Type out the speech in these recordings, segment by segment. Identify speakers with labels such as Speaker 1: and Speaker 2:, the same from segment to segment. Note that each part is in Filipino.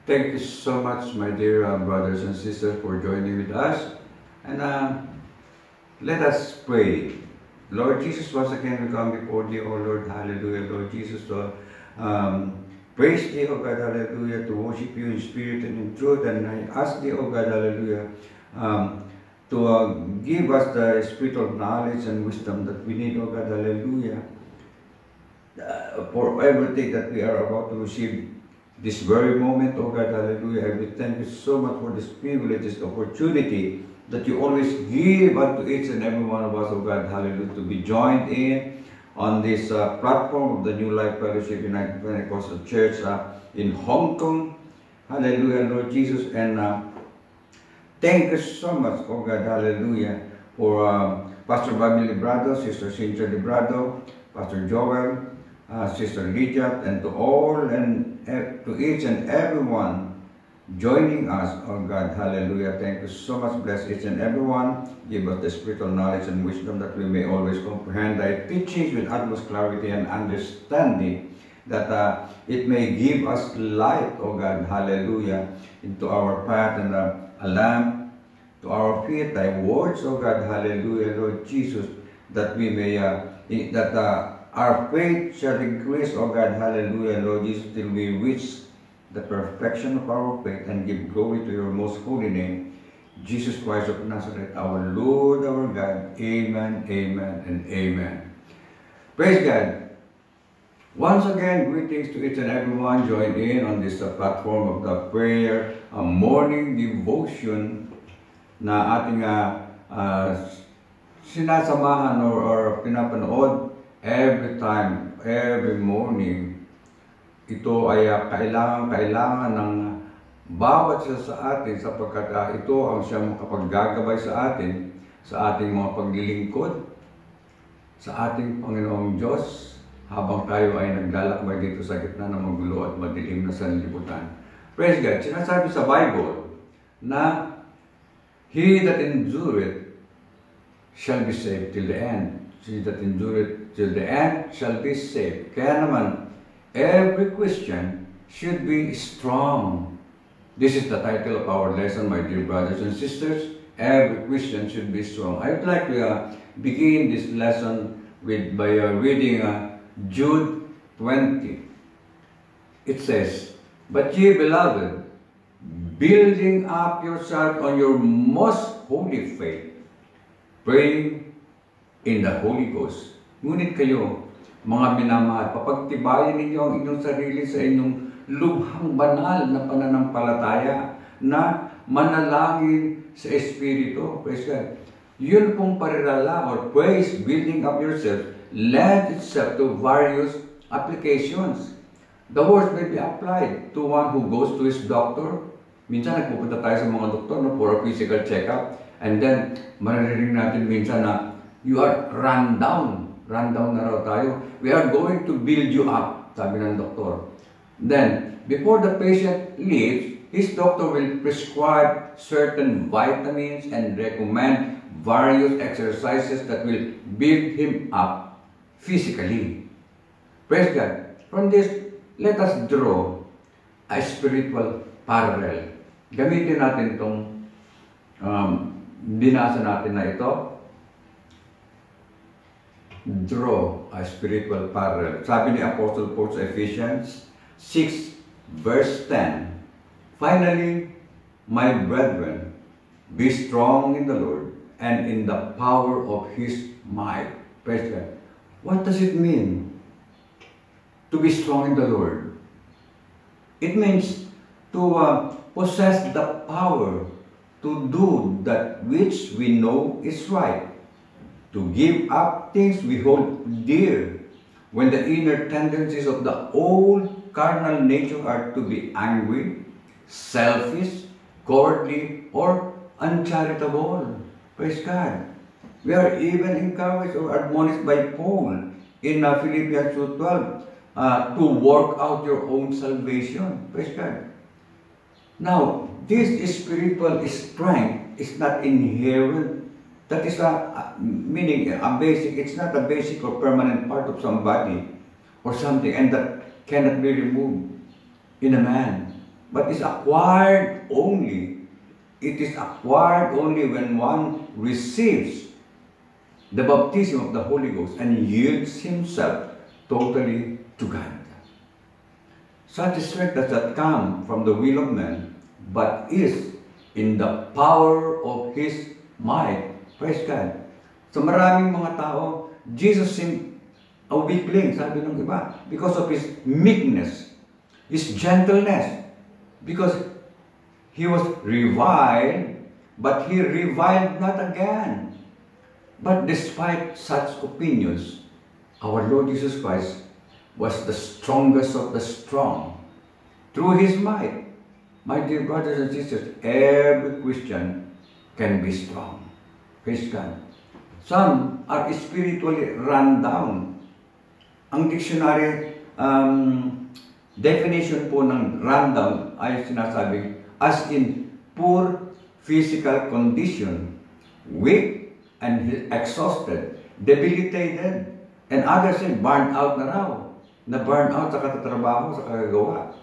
Speaker 1: Thank you so much, my dear brothers and sisters, for joining with us. And let us pray. Lord Jesus, once again we come before thee, O Lord, hallelujah. Lord Jesus, to praise thee, O God, hallelujah, to worship you in spirit and in truth. And I ask thee, O God, hallelujah, to give us the spirit of knowledge and wisdom that we need, O God, hallelujah, for everything that we are about to receive this very moment, oh God, hallelujah. We thank you so much for this privilege, this opportunity that you always give unto each and every one of us, oh God, hallelujah, to be joined in on this platform of the New Life Fellowship United Pentecostal Church in Hong Kong. Hallelujah, Lord Jesus. And thank you so much, oh God, hallelujah, for Pastor Bobby Librado, Sister Cynthia Librado, Pastor Joel, Sister Lydia, and to all and to each and everyone joining us, oh God, hallelujah. Thank you so much. Bless each and everyone. Give us the spiritual knowledge and wisdom that we may always comprehend thy teachings with utmost clarity and understanding, that it may give us light, oh God, hallelujah, into our path, and a lamp to our feet, thy words, oh God, hallelujah, Lord Jesus, that we may, our faith shall increase, O God, hallelujah, Lord Jesus, till we reach the perfection of our faith and give glory to your most holy name, Jesus Christ of Nazareth, our Lord, our God. Amen, amen, and amen. Praise God. Once again, greetings to each and everyone joined in on this platform of the prayer, morning devotion na ating sinasamahan or pinapanood every time, every morning. Ito ay kailangan ng bawat isa sa atin, sapagkat ito ang siyang makapaggagabay sa atin sa ating mga paglilingkod sa ating Panginoong Diyos habang tayo ay naglalakbay dito sa gitna ng magulo at madilim na sanlibutan. Praise God. Sinasabi sa Bible na he that endureth shall be saved till the end. He that endureth till the end shall be saved. Kaya naman, every Christian should be strong. This is the title of our lesson, my dear brothers and sisters. Every Christian should be strong. I would like to begin this lesson by reading Jude 20. It says, "But ye, beloved, building up yourself on your most holy faith, praying in the Holy Ghost." Ngunit kayo, mga minamahal, papagtibayan ninyo ang inyong sarili sa inyong lubhang banal na pananampalataya na manalangin sa Espiritu. Praise God. Yun pong parirala or praise, building up yourself, lend itself to various applications. The words may be applied to one who goes to his doctor. Minsan nagpupunta tayo sa mga doktor for a physical checkup, and then maririnig natin minsan na you are run down. Run down na raw tayo. We are going to build you up, sabi ng doktor. Then, before the patient leaves, his doctor will prescribe certain vitamins and recommend various exercises that will build him up physically. Praise God. From this, let us draw a spiritual parallel. Gamitin natin itong binasa natin na ito. Draw a spiritual parallel. Sabi ni Apostle Paul sa Ephesians 6 verse 10, "Finally, my brethren, be strong in the Lord and in the power of His might." Praise God. What does it mean to be strong in the Lord? It means to possess the power to do that which we know is right, to give up things we hold dear, when the inner tendencies of the old carnal nature are to be angry, selfish, cowardly, or uncharitable. Praise God. We are even encouraged or admonished by Paul in Philippians 2:12 to work out your own salvation. Praise God. Now, this spiritual strength is not inherent. That is meaning a basic. It's not a basic or permanent part of somebody or something, and that cannot be removed in a man. but is acquired only. It is acquired only when one receives the baptism of the Holy Ghost and yields himself totally to God. Such strength does not come from the will of man, but is in the power of His might. Praise God. So maraming mga tao, Jesus seemed a weakling, sabi ng iba, because of His meekness, His gentleness, because He was reviled, but He reviled not again. But despite such opinions, our Lord Jesus Christ was the strongest of the strong. Through His might, my dear brothers and sisters, every Christian can be strong. Praise God. Some are spiritually run down. Ang dictionary definition po ng run down ay sinasabi as in poor physical condition, weak and exhausted, debilitated, and others say burned out na raw. Na burn out sa katatrabaho, sa kagagawa.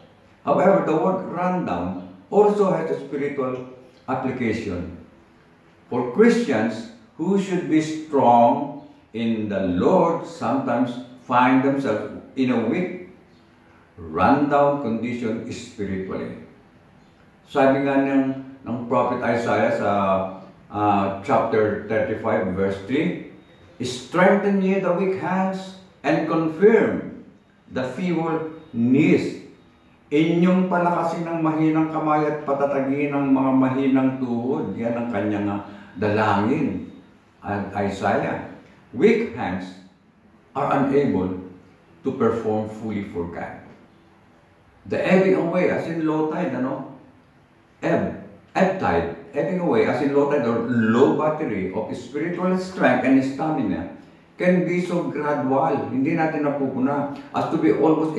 Speaker 1: However, the word rundown also has a spiritual application. For Christians who should be strong in the Lord sometimes find themselves in a weak, rundown condition spiritually. Sabi nga ng prophet Isaiah sa chapter 35 verse 3, strengthen ye the weak hands and confirm the feeble knees. Inyong palakasin ng mahinang kamay at patatagin ng mga mahinang tuhod. Yan ang kanyang dalangin. Isaiah. Weak hands are unable to perform fully for God. The ebbing away, as in low tide, ebb tide, ebbing away, as in low tide or low battery of spiritual strength and stamina can be so gradual, hindi natin napupuna, as to be almost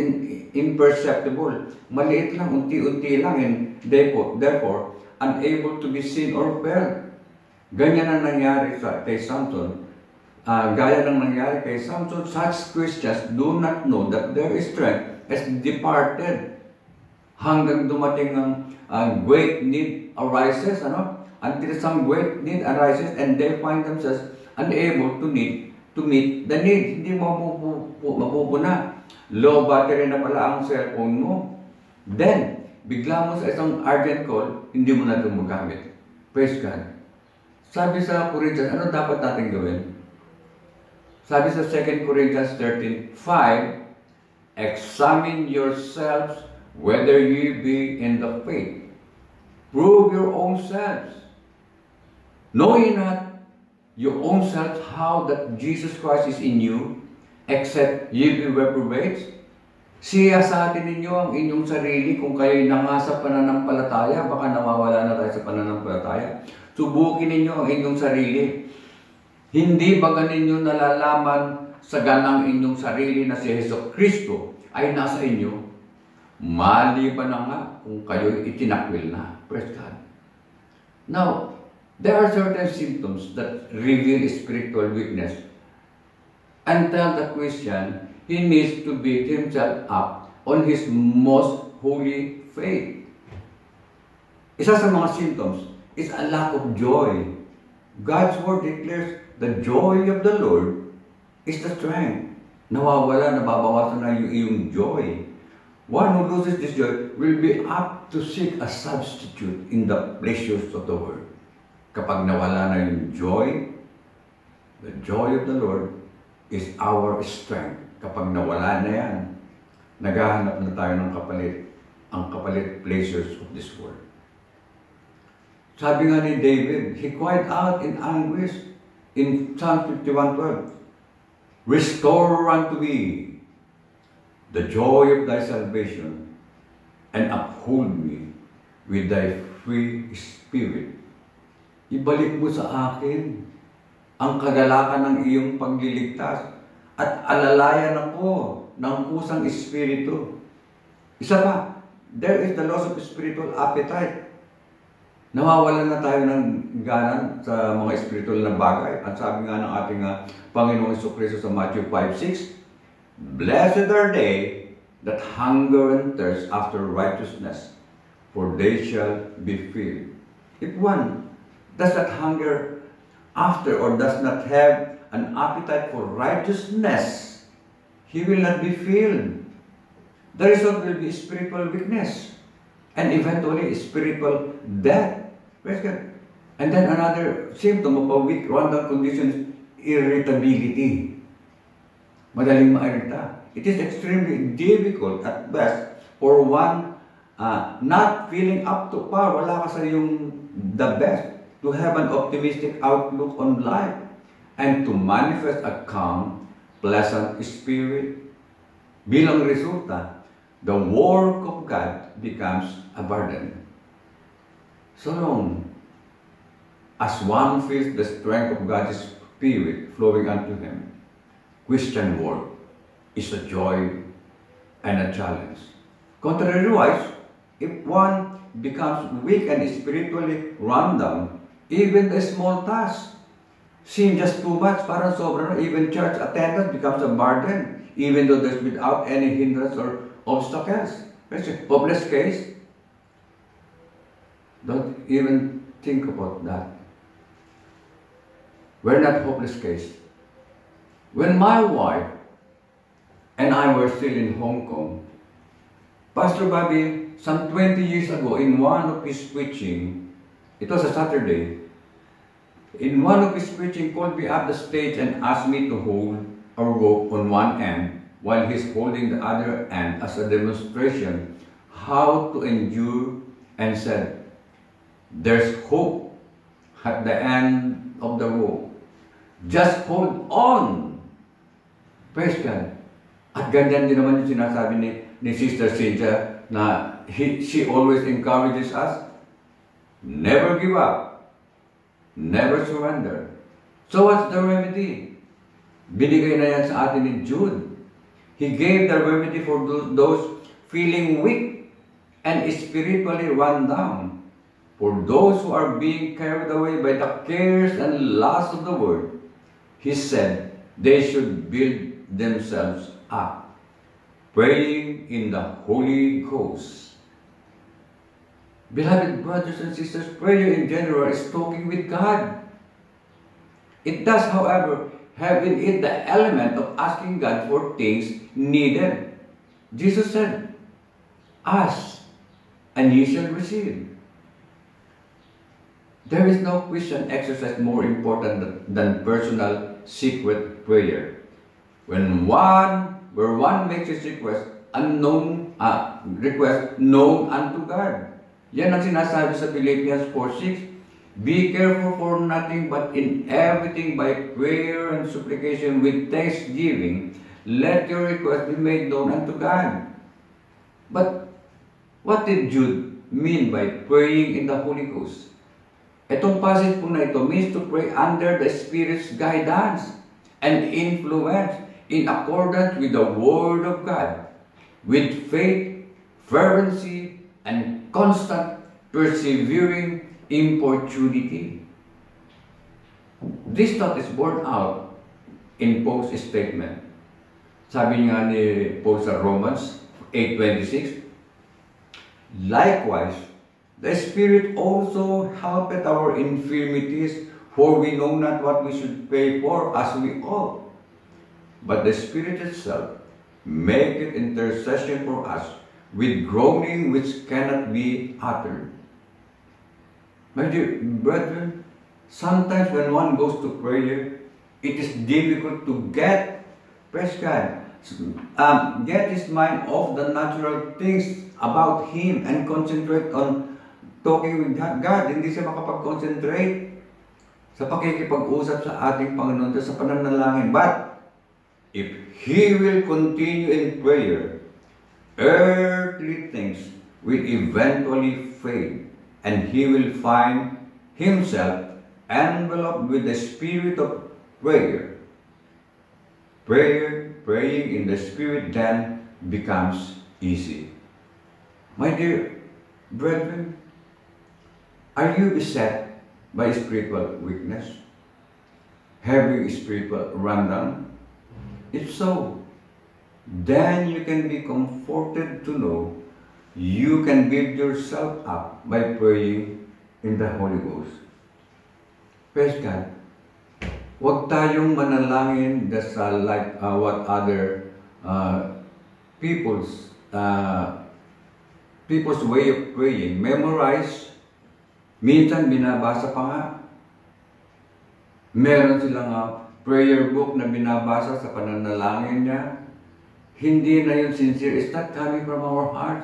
Speaker 1: imperceptible. Maliit lang, unti-unti lang, and therefore, unable to be seen or felt. Ganyan ang nangyari kay Samson. Gaya ng nangyari kay Samson, such Christians do not know that their strength has departed hanggang dumating ang great need arises, until some great need arises and they find themselves unable to meet the need. Hindi mo mapupuna. Low battery na pala ang cellphone mo. Then, bigla mo sa isang urgent call, hindi mo na ito magamit. Praise God. Sabi sa Corinthians, ano dapat natin gawin? Sabi sa 2 Corinthians 13:5, examine yourselves whether ye be in the faith. Prove your own selves. Know ye not your own self how that Jesus Christ is in you, except ye be reprobates? Siyasatin ninyo ang inyong sarili kung kayo'y nangasa pananampalataya, baka nawawala na tayo sa pananampalataya. Subukin ninyo ang inyong sarili. Hindi ba ninyo nalalaman sa ganang inyong sarili na si Hesus Kristo ay nasa inyo? Maliban na nga kung kayo'y itinakwil na. Praise God. Now, there are certain symptoms that reveal spiritual weakness and tell the Christian he needs to build himself up on his most holy faith. Isa sa mga symptoms is a lack of joy. God's word declares the joy of the Lord is the strength. Nawawala, nababawasan na yung iyong joy. One who loses this joy will be apt to seek a substitute in the pleasures of the world. Kapag nawala na yung joy, the joy of the Lord is our strength. Kapag nawala na yan, naghahanap na tayo ng kapalit, ang kapalit pleasures of this world. Sabi nga ni David, he cried out in anguish in Psalm 51:12, restore unto me the joy of thy salvation and uphold me with thy free spirit. Ibalik mo sa akin ang kagalakan ng iyong pagliligtas at alalayan ako ng kusang espiritu. Isa pa, there is the loss of spiritual appetite. Nawawalan na tayo ng ganan sa mga spiritual na bagay. At sabi nga ng ating Panginoong Jesucristo sa Matthew 5:6, blessed are they that hunger and thirst after righteousness, for they shall be filled. If one does not hunger after or does not have an appetite for righteousness, he will not be filled. The result will be spiritual weakness and eventually spiritual death. Praise God. And then another symptom of a weak Rwandan condition is irritability. Madaling mairita. It is extremely difficult at best for one not feeling up to par, wala ka sa yung the best, to have an optimistic outlook on life and to manifest a calm, pleasant spirit. Bilang resulta, the work of God becomes a burden. So long as one feels the strength of God's Spirit flowing unto him, Christian work is a joy and a challenge. Contrariwise, if one becomes weak and spiritually run down, even the small tasks seem just too much, parang sobra na. Even church attendance becomes a burden, even though there's without any hindrance or obstacles. Hopeless case. Don't even think about that. We're not hopeless case. When my wife and I were still in Hong Kong, Pastor Bobby, some 20 years ago, in one of his preaching, it was a Saturday, in one of his preaching, called me up the stage and asked me to hold a rope on one end while he's holding the other end as a demonstration how to endure, and said, there's hope at the end of the rope. Just hold on. Praise God. At ganyan din naman yung sinasabi ni Sister Cynthia na she always encourages us, never give up, never surrender. So what's the remedy? Binigay na yan sa atin ni Jude. He gave the remedy for those feeling weak and spiritually run down. For those who are being carried away by the cares and lusts of the world, he said they should build themselves up, praying in the Holy Ghost. Beloved brothers and sisters, prayer in general is talking with God. It does, however, have in it the element of asking God for things needed. Jesus said, ask, and ye shall receive. There is no Christian exercise more important than personal secret prayer. Where one makes his request known unto God. Yan ang sinasabi sa Philippians 4:6. Be careful for nothing, but in everything by prayer and supplication with thanksgiving, let your request be made known unto God. But what did Jude mean by praying in the Holy Ghost? Itong passage po na ito means to pray under the Spirit's guidance and influence in accordance with the Word of God, with faith, fervency, and constant persevering importunity. This thought is borne out in Paul's statement. Sabi nga ni Paul sa Romans 8:26, likewise, the Spirit also helpeth our infirmities, for we know not what we should pray for as we ought. But the Spirit itself maketh intercession for us with groaning which cannot be uttered. My dear brethren, sometimes when one goes to prayer, it is difficult to get, praise God, get his mind off the natural things about Him and concentrate on talking with God. Hindi siya makapag-concentrate sa pakikipag-usap sa ating Panginoon sa pananalangin. But if he will continue in prayer, earthly things will eventually fade, and he will find himself enveloped with the spirit of prayer. Praying in the Spirit then becomes easy. My dear brethren, are you beset by spiritual weakness? Having spiritual rundown? If so, then you can be comforted to know you can build yourself up by praying in the Holy Ghost. Praise God. Huwag tayong manalangin that's like what other people's way of praying. Memorize. Minsan binabasa pa nga. Meron silang prayer book na binabasa sa pananalangin niya. Hindi na yun sincere. It's not coming from our heart.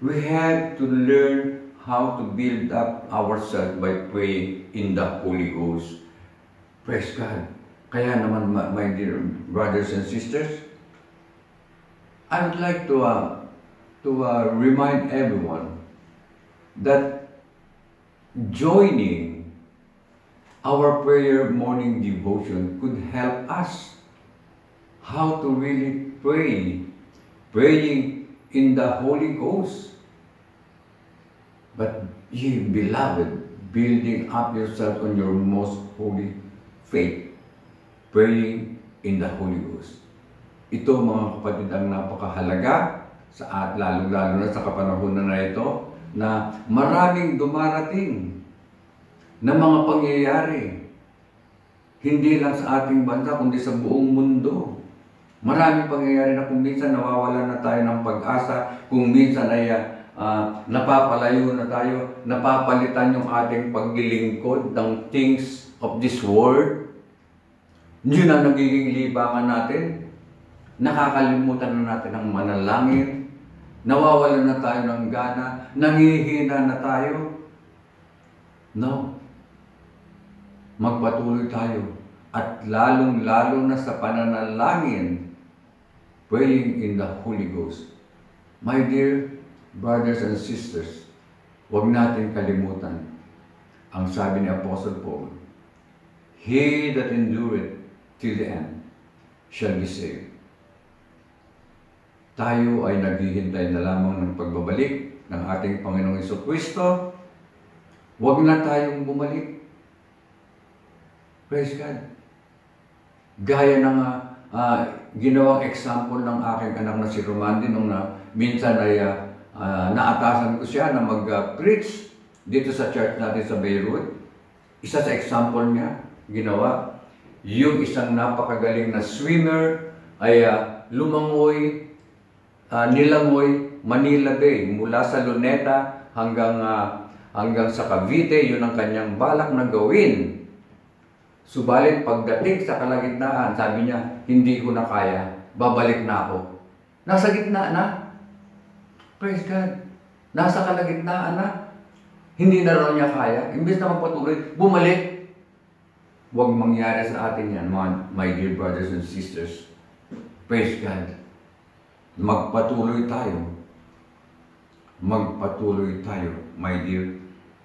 Speaker 1: We have to learn how to build up ourselves by praying in the Holy Ghost. Praise God. Kaya naman, my dear brothers and sisters, I would like to remind everyone that joining our prayer morning devotion could help us how to really pray, praying in the Holy Ghost. But ye beloved, building up yourself on your most holy faith, praying in the Holy Ghost. Ito mga kapatid ang napakahalaga sa lalo-lalo na sa kapanahon na ito na maraming dumarating na mga pangyayari. Hindi lang sa ating bansa kundi sa buong mundo. Maraming pangyayari na kung minsan nawawalan na tayo ng pag-asa, kung minsan ay napapalayo na tayo, napapalitan yung ating paglilingkod ng things of this world. Yun ang nagiging libangan natin. Nakakalimutan na natin ang manalangin. Nawawalan na tayo ng gana. Nangihina na tayo. No. Magpatuloy tayo. At lalong-lalo na sa pananalangin, praying in the Holy Ghost. My dear brothers and sisters, huwag natin kalimutan ang sabi ni Apostle Paul, he that endureth till the end shall be saved. Tayo ay naghihintay na lamang ng pagbabalik ng ating Panginoong Jesucristo. Huwag na tayong bumalik. Praise God. Gaya ng ginawang example ng aking anak na si Romandi nung minsan ay naatasan ko siya na mag-preach dito sa church natin sa Beirut. Isa sa example niya, ginawa, yung isang napakagaling na swimmer ay lumangoy, nilangoy Manila Bay mula sa Luneta hanggang sa Cavite. Yun ang kanyang balak na gawin. Subalit pagdating sa kalagitnaan, sabi niya, hindi ko na kaya, babalik na ako. Nasa gitna na. Praise God. Nasa kalagitnaan na. Hindi na raw niya kaya. Imbes na magpatuloy, bumalik. Huwag mangyari sa atin yan, my dear brothers and sisters. Praise God. Magpatuloy tayo. Magpatuloy tayo, my dear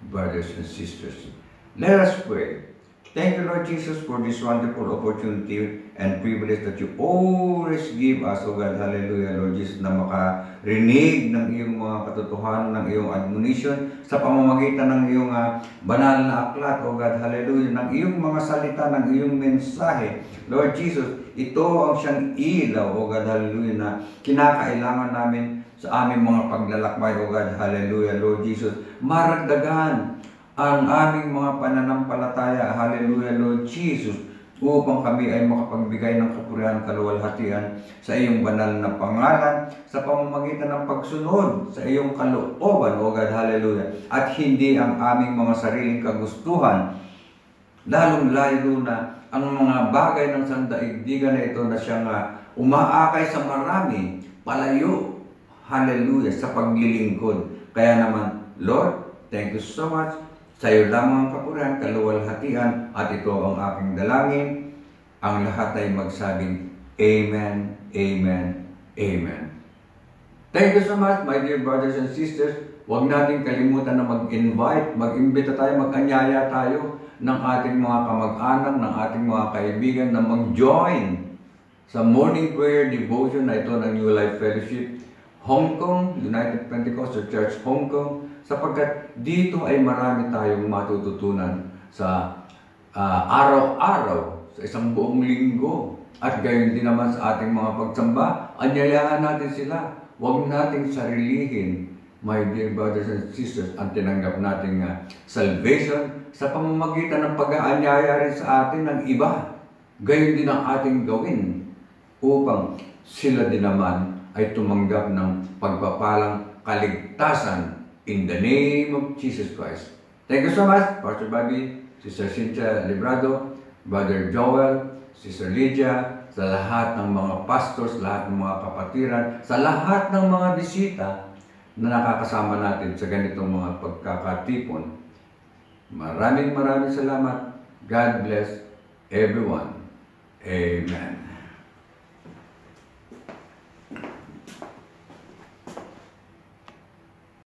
Speaker 1: brothers and sisters. Let us pray. Thank you, Lord Jesus, for this wonderful opportunity and privilege that you always give us, O God, hallelujah, Lord Jesus, na makarinig ng iyong mga katotohanan, ng iyong admonition sa pamamagitan ng iyong banal na aklat, O God, hallelujah, ng iyong mga salita, ng iyong mensahe. Lord Jesus, ito ang siyang ilaw, O God, hallelujah, na kinakailangan namin sa aming mga paglalakbay, O God, hallelujah, Lord Jesus, maragdagan ang aming mga pananampalataya, hallelujah, Lord Jesus, upang kami ay makapagbigay ng kapurihan, kaluwalhatian sa iyong banal na pangalan, sa pamamagitan ng pagsunod sa iyong kalooban, O God, hallelujah, at hindi ang aming mga sariling kagustuhan, lalong-lalo na ang mga bagay ng sandaigdigan na ito na siyang umaakay sa marami, palayo, hallelujah, sa paglilingkod. Kaya naman, Lord, thank you so much. Sa iyo lamang ang kapurihan, kaluwalhatian, at ito ang aking dalangin. Ang lahat ay magsabing, Amen, Amen, Amen. Thank you so much, my dear brothers and sisters. Huwag natin kalimutan na mag-invite, mag-imbita tayo, mag-anyaya tayo ng ating mga kamag-anak, ng ating mga kaibigan na mag-join sa morning prayer devotion na ito ng New Life Fellowship Hong Kong, United Pentecostal Church Hong Kong, sapagkat dito ay marami tayong matututunan sa araw-araw, sa isang buong linggo. At gayon din naman sa ating mga pagsamba, anyayahan natin sila. Huwag nating sarilihin, my dear brothers and sisters, ang tinanggap nating salvation sa pamamagitan ng pag-aanyaya rin sa atin ng iba. Gayon din ang ating gawin upang sila din naman ay tumanggap ng pagpapalang kaligtasan in the name of Jesus Christ. Thank you so much, Pastor Bobby, Sister Cynthia Librado, Brother Joel, Sister Lydia, sa lahat ng mga pastors, lahat ng mga kapatiran, sa lahat ng mga bisita na nakakasama natin sa ganitong mga pagkakatipon. Maraming salamat. God bless everyone. Amen.